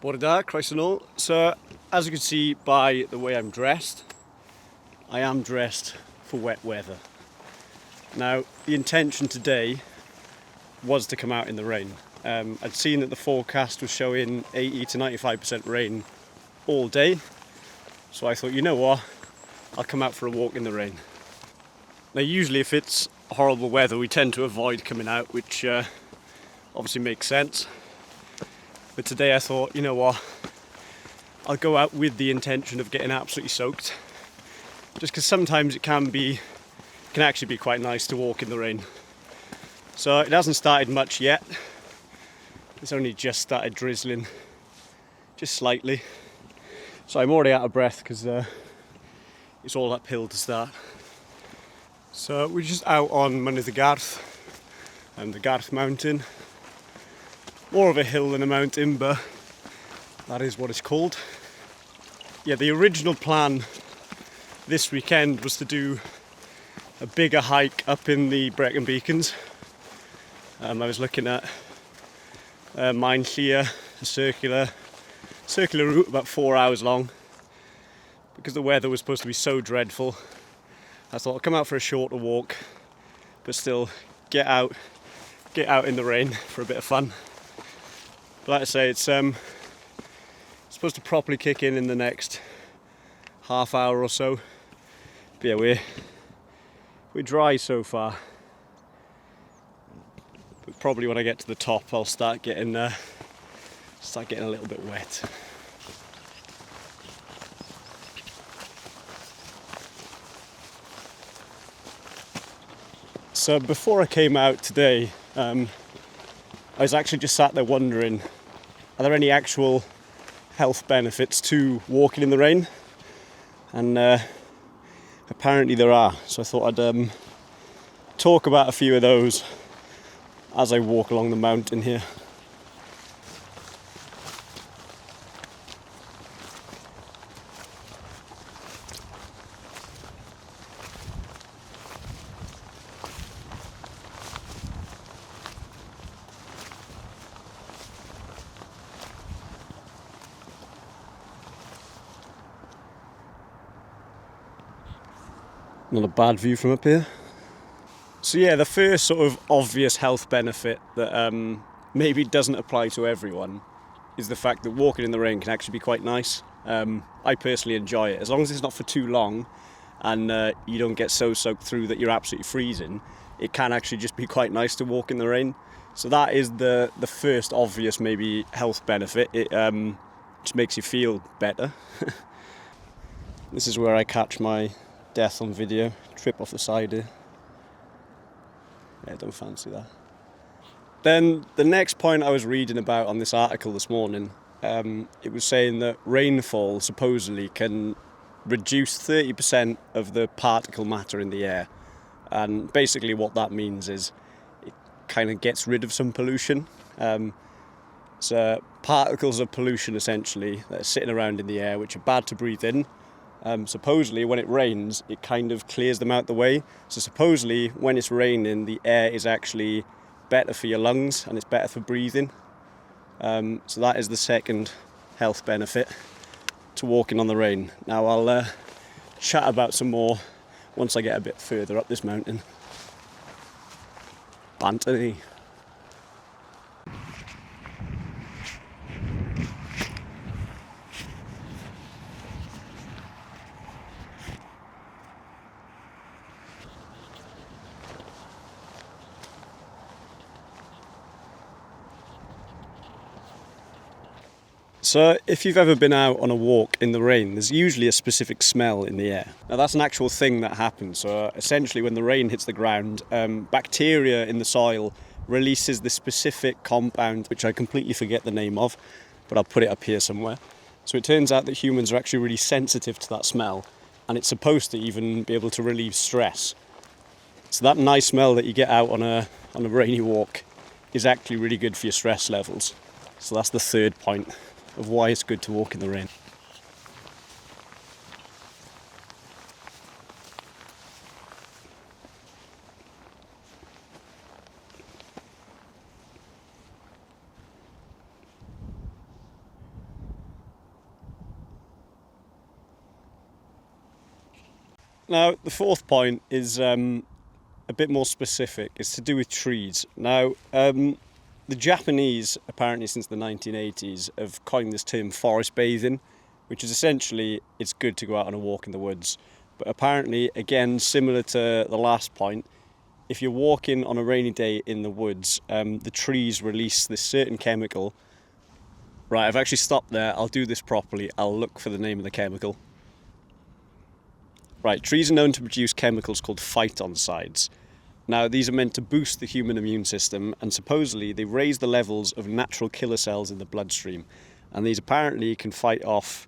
Bore da, croeso nôl. So, as you can see by the way I'm dressed, I am dressed for wet weather. Now, the intention today was to come out in the rain. I'd seen that the forecast was showing 80 to 95% rain all day, so I thought, you know what, I'll come out for a walk in the rain. Now, usually if it's horrible weather, we tend to avoid coming out, which obviously makes sense. But today I thought, you know what, I'll go out with the intention of getting absolutely soaked, just because sometimes it can actually be quite nice to walk in the rain. So it hasn't started much yet. It's only just started drizzling, just slightly. So I'm already out of breath because it's all uphill to start. So we're just out on Mynydd y Garth and the Garth mountain. More of a hill than a mountain, but that is what it's called. Yeah, the original plan this weekend was to do a bigger hike up in the Brecon Beacons. I was looking at Mynydd, a circular route about 4 hours long. Because the weather was supposed to be so dreadful, I thought I'd come out for a shorter walk, but still get out in the rain for a bit of fun. But like I say, it's supposed to properly kick in the next half hour or so. But yeah, we're dry so far. But probably when I get to the top, I'll start getting a little bit wet. So before I came out today, I was actually just sat there wondering, are there any actual health benefits to walking in the rain? And apparently there are. So I thought I'd talk about a few of those as I walk along the mountain here. Not a bad view from up here. So yeah, the first sort of obvious health benefit that maybe doesn't apply to everyone is the fact that walking in the rain can actually be quite nice. I personally enjoy it. As long as it's not for too long and you don't get so soaked through that you're absolutely freezing, it can actually just be quite nice to walk in the rain. So that is the first obvious maybe health benefit. It just makes you feel better. This is where I catch my death on video, trip off the side here. Yeah, don't fancy that. Then the next point I was reading about on this article this morning, it was saying that rainfall supposedly can reduce 30% of the particle matter in the air. And basically what that means is it kind of gets rid of some pollution. So particles of pollution essentially that are sitting around in the air which are bad to breathe in. Supposedly when it rains it kind of clears them out the way, so supposedly when it's raining the air is actually better for your lungs and it's better for breathing. So that is the second health benefit to walking on the rain. Now I'll chat about some more once I get a bit further up this mountain. Banter. So if you've ever been out on a walk in the rain, there's usually a specific smell in the air. Now that's an actual thing that happens. So essentially when the rain hits the ground, bacteria in the soil releases this specific compound, which I completely forget the name of, but I'll put it up here somewhere. So it turns out that humans are actually really sensitive to that smell, and it's supposed to even be able to relieve stress. So that nice smell that you get out on a rainy walk is actually really good for your stress levels. So that's the third point of why it's good to walk in the rain. Now, the fourth point is a bit more specific. It's to do with trees. Now, the Japanese, apparently since the 1980s, have coined this term forest bathing, which is essentially it's good to go out on a walk in the woods. But apparently, again, similar to the last point, if you're walking on a rainy day in the woods, the trees release this certain chemical. Right, I've actually stopped there. I'll do this properly. I'll look for the name of the chemical. Right, trees are known to produce chemicals called phytoncides. Now, these are meant to boost the human immune system, and supposedly they raise the levels of natural killer cells in the bloodstream. And these apparently can fight off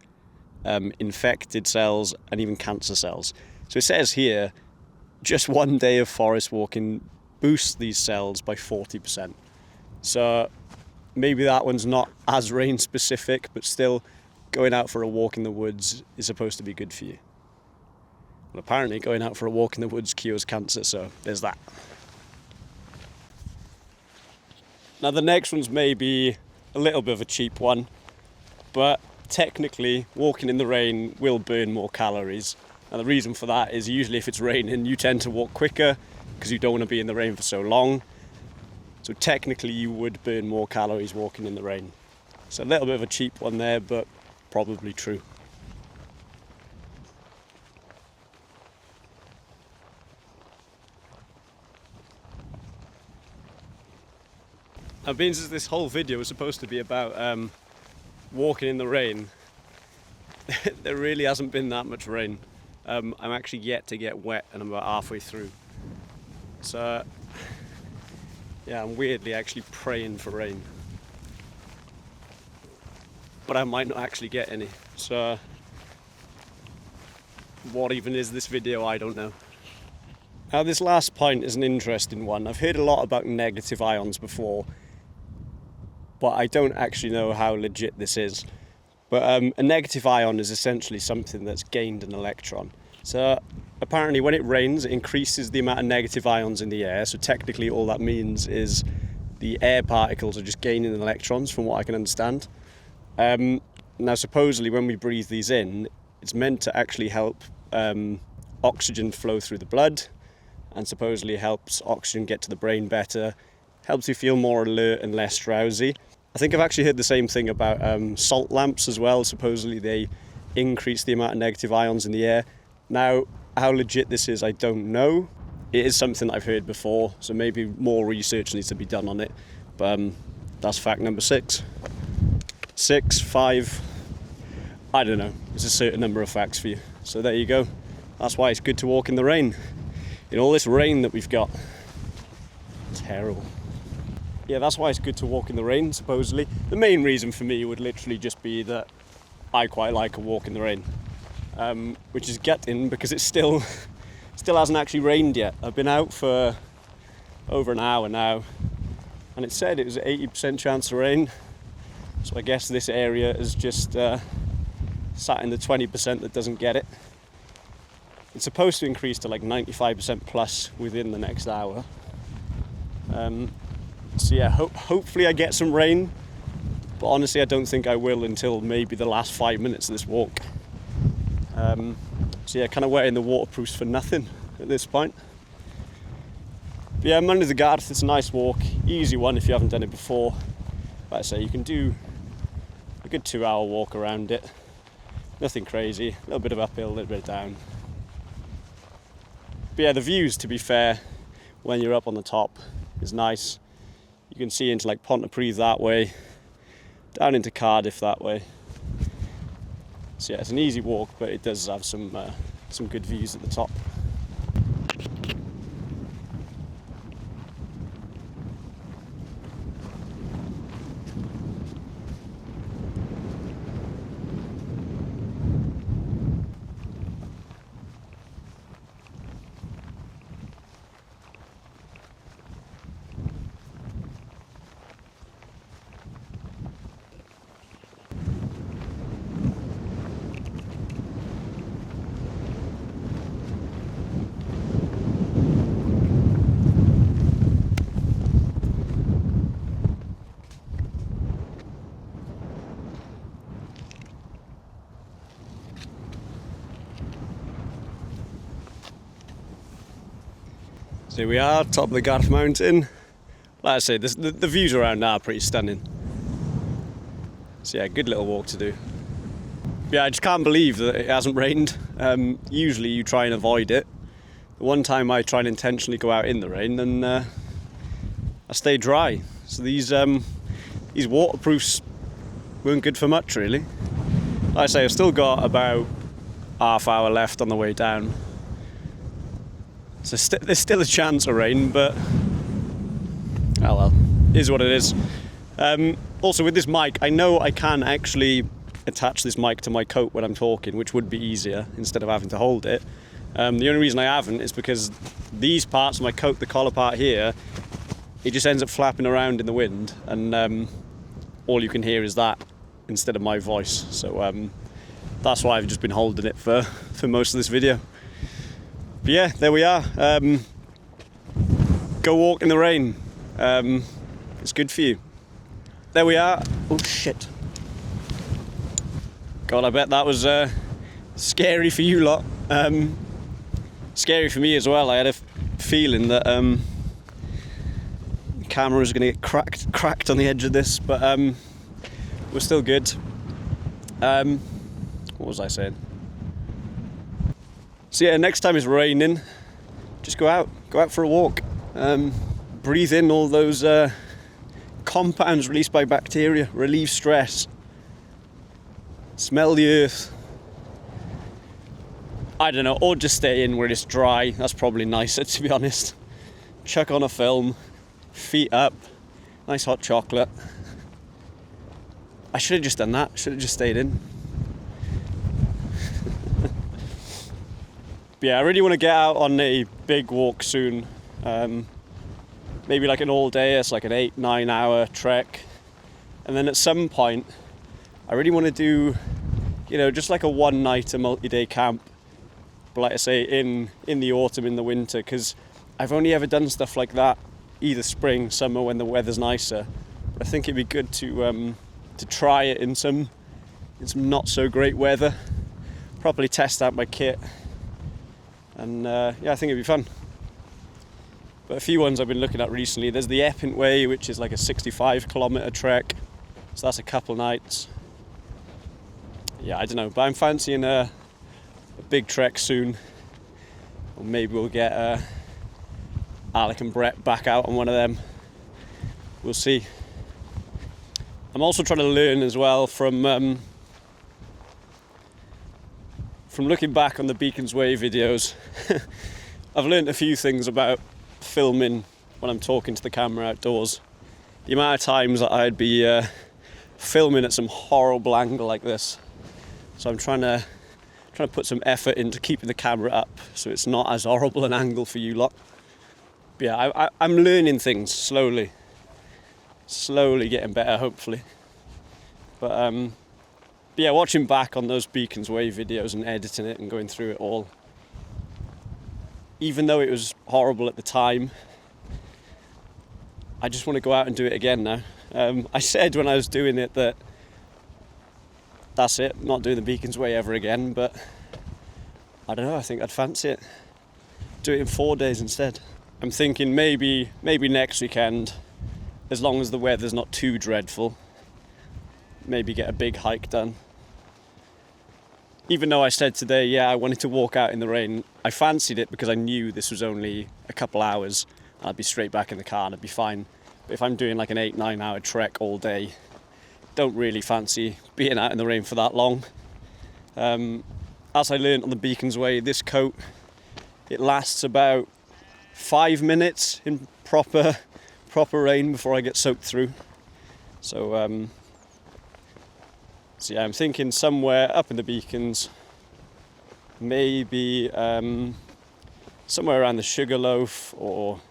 infected cells and even cancer cells. So it says here, just one day of forest walking boosts these cells by 40%. So maybe that one's not as rain specific, but still going out for a walk in the woods is supposed to be good for you. Well, apparently going out for a walk in the woods cures cancer, so there's that. Now the next one's maybe a little bit of a cheap one, but technically walking in the rain will burn more calories. And the reason for that is usually if it's raining, you tend to walk quicker because you don't want to be in the rain for so long. So technically you would burn more calories walking in the rain. So a little bit of a cheap one there, but probably true. Now, being as this whole video was supposed to be about walking in the rain, there really hasn't been that much rain. I'm actually yet to get wet and I'm about halfway through. So, yeah, I'm weirdly actually praying for rain. But I might not actually get any. So, what even is this video? I don't know. Now, this last point is an interesting one. I've heard a lot about negative ions before, but I don't actually know how legit this is. But a negative ion is essentially something that's gained an electron. So apparently when it rains, it increases the amount of negative ions in the air. So technically all that means is the air particles are just gaining electrons, from what I can understand. Now supposedly when we breathe these in, it's meant to actually help oxygen flow through the blood, and supposedly helps oxygen get to the brain better, helps you feel more alert and less drowsy. I think I've actually heard the same thing about salt lamps as well. Supposedly they increase the amount of negative ions in the air. Now, how legit this is, I don't know. It is something that I've heard before, so maybe more research needs to be done on it. But that's fact number 6. 6, 5, I don't know. There's a certain number of facts for you. So there you go. That's why it's good to walk in the rain. In all this rain that we've got. Terrible. Yeah, that's why it's good to walk in the rain, supposedly. The main reason for me would literally just be that I quite like a walk in the rain. Which is gutting because it still hasn't actually rained yet. I've been out for over an hour now, and it said it was an 80% chance of rain. So I guess this area is just sat in the 20% that doesn't get it. It's supposed to increase to like 95% plus within the next hour. So yeah, hopefully I get some rain, but honestly I don't think I will until maybe the last 5 minutes of this walk. So yeah, kind of wearing the waterproofs for nothing at this point. But yeah, Mynydd y Garth, it's a nice walk, easy one if you haven't done it before. Like I say, you can do a good 2-hour walk around it. Nothing crazy, a little bit of uphill, a little bit of down. But yeah, the views, to be fair, when you're up on the top is nice. You can see into like Pontypridd that way, down into Cardiff that way. So yeah, it's an easy walk, but it does have some good views at the top. So here we are, top of the Garth mountain. Like I say, the views around now are pretty stunning. So yeah, good little walk to do. Yeah, I just can't believe that it hasn't rained. Usually you try and avoid it. The one time I try and intentionally go out in the rain, then I stay dry. So these waterproofs weren't good for much, really. Like I say, I've still got about half hour left on the way down. So there's still a chance of rain, but oh well, is what it is. Also with this mic, I know I can actually attach this mic to my coat when I'm talking, which would be easier instead of having to hold it. The only reason I haven't is because these parts of my coat, the collar part here, it just ends up flapping around in the wind, and all you can hear is that instead of my voice. So that's why I've just been holding it for most of this video. But yeah, there we are. Go walk in the rain. It's good for you. There we are. Oh shit. God, I bet that was scary for you lot. Scary for me as well. I had a feeling that the camera was going to get cracked on the edge of this, but we're still good. What was I saying? So yeah, next time it's raining, just go out for a walk. Breathe in all those compounds released by bacteria, relieve stress, smell the earth. I don't know, or just stay in where it's dry. That's probably nicer, to be honest. Chuck on a film, feet up, nice hot chocolate. I should have just done that, should have just stayed in. But yeah, I really want to get out on a big walk soon. Maybe like an all day, it's like an 8-9 hour trek. And then at some point, I really want to do, just like a one night, a multi-day camp. But like I say, in the autumn, in the winter, because I've only ever done stuff like that either spring, summer, when the weather's nicer. But I think it'd be good to try it in some not so great weather, properly test out my kit, and yeah, I think it'd be fun. But a few ones I've been looking at recently, there's the Epping Way, which is like a 65-kilometre trek, so that's a couple nights. Yeah, I don't know, but I'm fancying a big trek soon, or maybe we'll get Alec and Brett back out on one of them. We'll see. I'm also trying to learn as well from looking back on the Beacons Way videos. I've learned a few things about filming when I'm talking to the camera outdoors. The amount of times that I'd be filming at some horrible angle like this. So I'm trying to put some effort into keeping the camera up so it's not as horrible an angle for you lot. But yeah, I'm learning things slowly getting better, hopefully. But yeah, watching back on those Beacons Way videos and editing it and going through it all, even though it was horrible at the time, I just want to go out and do it again now. I said when I was doing it that that's it, not doing the Beacons Way ever again, but I don't know, I think I'd fancy it. Do it in 4 days instead. I'm thinking maybe next weekend, as long as the weather's not too dreadful, maybe get a big hike done. Even though I said today, yeah, I wanted to walk out in the rain, I fancied it because I knew this was only a couple hours. I'd be straight back in the car and I'd be fine. But if I'm doing like an 8-9 hour trek all day, don't really fancy being out in the rain for that long. As I learned on the Beacons Way, this coat, it lasts about 5 minutes in proper rain before I get soaked through. So yeah, I'm thinking somewhere up in the Beacons, maybe somewhere around the Sugarloaf or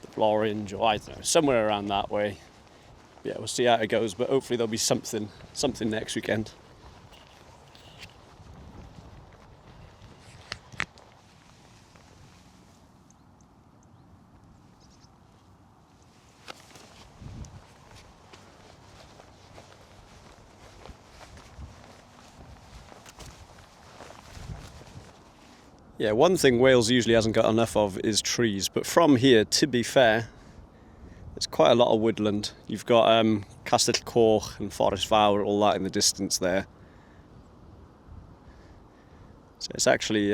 the Blorange, or I don't know, somewhere around that way. Yeah, we'll see how it goes, but hopefully there'll be something next weekend. Yeah, one thing Wales usually hasn't got enough of is trees, but from here, to be fair, there's quite a lot of woodland. You've got Castell Coch and Forest Fawr, all that in the distance there. So it's actually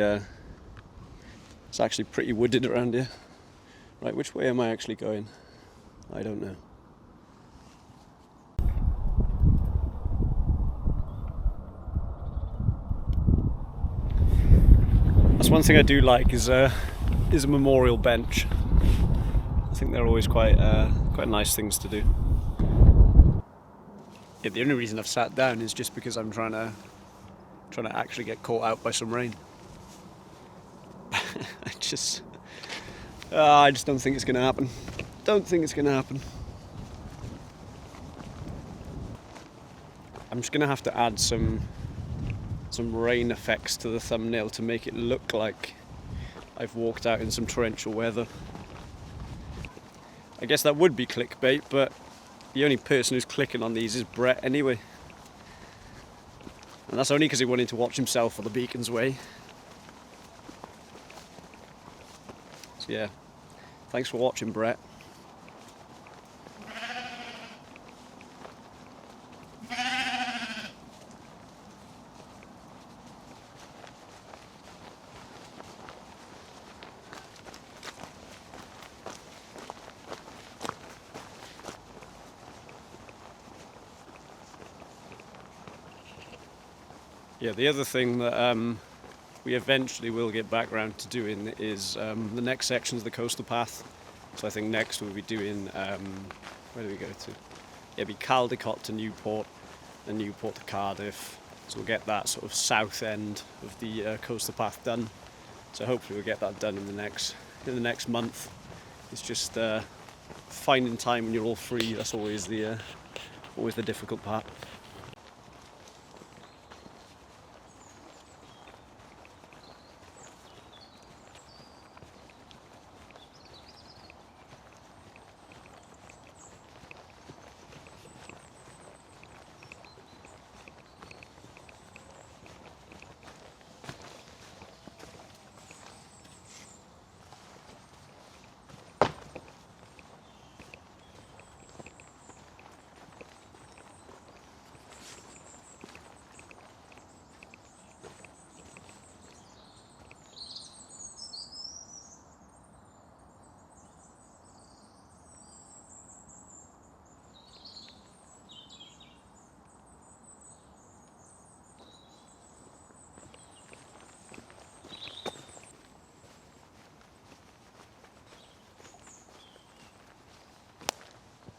pretty wooded around here. Right, which way am I actually going? I don't know. That's one thing I do like is a memorial bench. I think they're always quite nice things to do. Yeah, the only reason I've sat down is just because I'm trying to actually get caught out by some rain. I just don't think it's going to happen. Don't think it's going to happen. I'm just going to have to add some rain effects to the thumbnail to make it look like I've walked out in some torrential weather. I guess that would be clickbait, but the only person who's clicking on these is Brett anyway. And that's only because he wanted to watch himself on the Beacon's Way. So yeah, thanks for watching, Brett. Yeah, the other thing that we eventually will get back around to doing is the next section is the coastal path. So I think next we'll be doing, where do we go to? Yeah, it'll be Caldicot to Newport and Newport to Cardiff. So we'll get that sort of south end of the coastal path done. So hopefully we'll get that done in the next month. It's just finding time when you're all free. That's always the difficult part.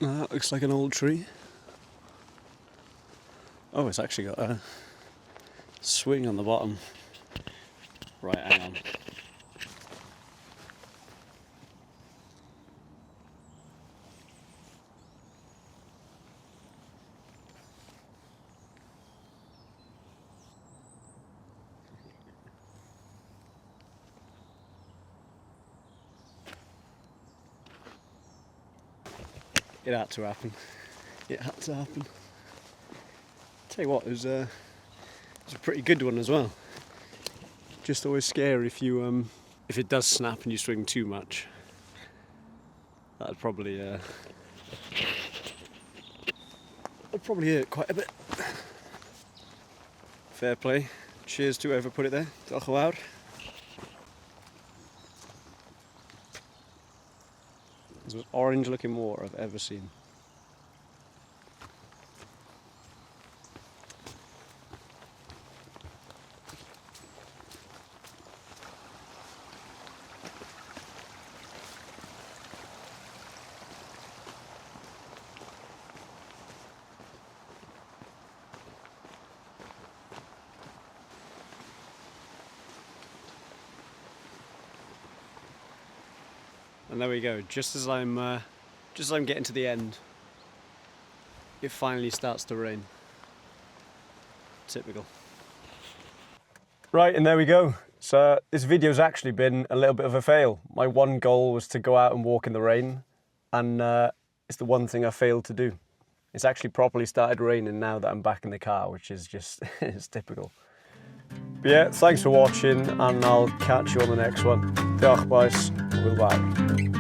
That looks like an old tree. Oh, it's actually got a swing on the bottom. Right, hang on. It had to happen. It had to happen. Tell you what, it was a pretty good one as well. Just always scary if it does snap and you swing too much. That'd probably hurt quite a bit. Fair play. Cheers to whoever put it there. Diolch yn fawr. It's the most orange looking water I've ever seen. And there we go, just as I'm getting to the end, it finally starts to rain. Typical. Right, and there we go. So this video's actually been a little bit of a fail. My one goal was to go out and walk in the rain, and it's the one thing I failed to do. It's actually properly started raining now that I'm back in the car, which is just, it's typical. But yeah, thanks for watching, and I'll catch you on the next one. Diolch bois, hwyl fawr.